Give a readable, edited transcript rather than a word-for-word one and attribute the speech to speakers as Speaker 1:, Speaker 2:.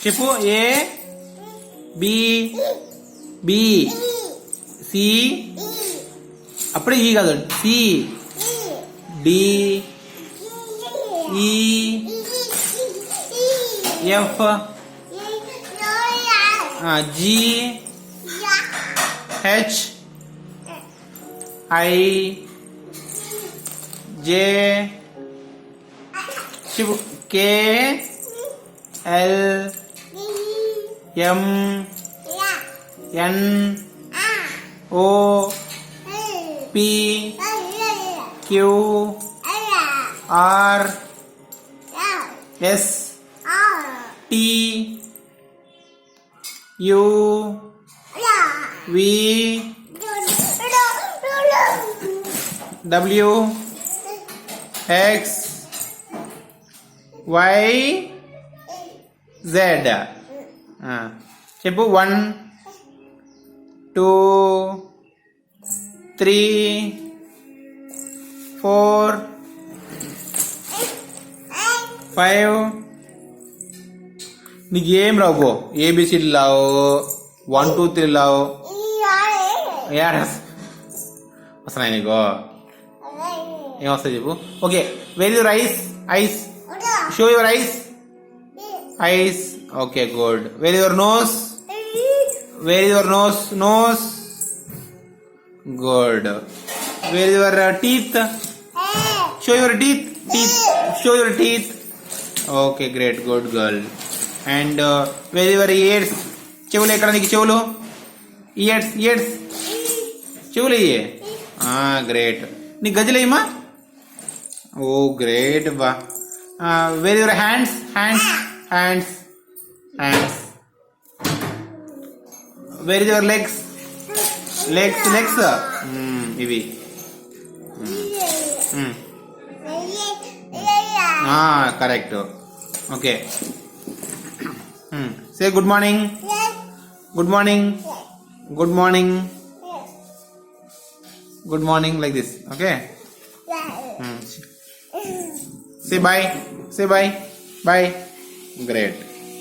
Speaker 1: చెప్పు. A B B C అప్పుడే E కాదు C D E F G H I J చెప్పు. K L M N O P Q R S T U V W X Y Z. చెప్పు. 1 2 3 4 5 నీకు ఏం రావు. A B C D రావు, 1 2 3 రావు. వస్తున్నాయి నీకు? ఏమొస్తాయి చెప్పు. Okay. Where're your eyes. Eyes. Show your eyes. Eyes. Okay, good. Where're your nose. Where're your nose. Nose. Good. Where're your teeth. Show your teeth. Teeth. Show your teeth. Okay, great. Good girl. And where're your ears. చెవులు ఎక్కడ నీకు? చెవులు. Ears. Ears. చెవులు ఇయ్యే. Great. నీకు గజలేయమా? Oh great బా. Where're your hands. Hands. Hands. Hands. Where're your legs. Legs. Legs. ఇవి. Correct. Okay. Say good morning. Good morning. Good morning. Good morning like this. Okay. Say bye. Say bye. Bye. Great.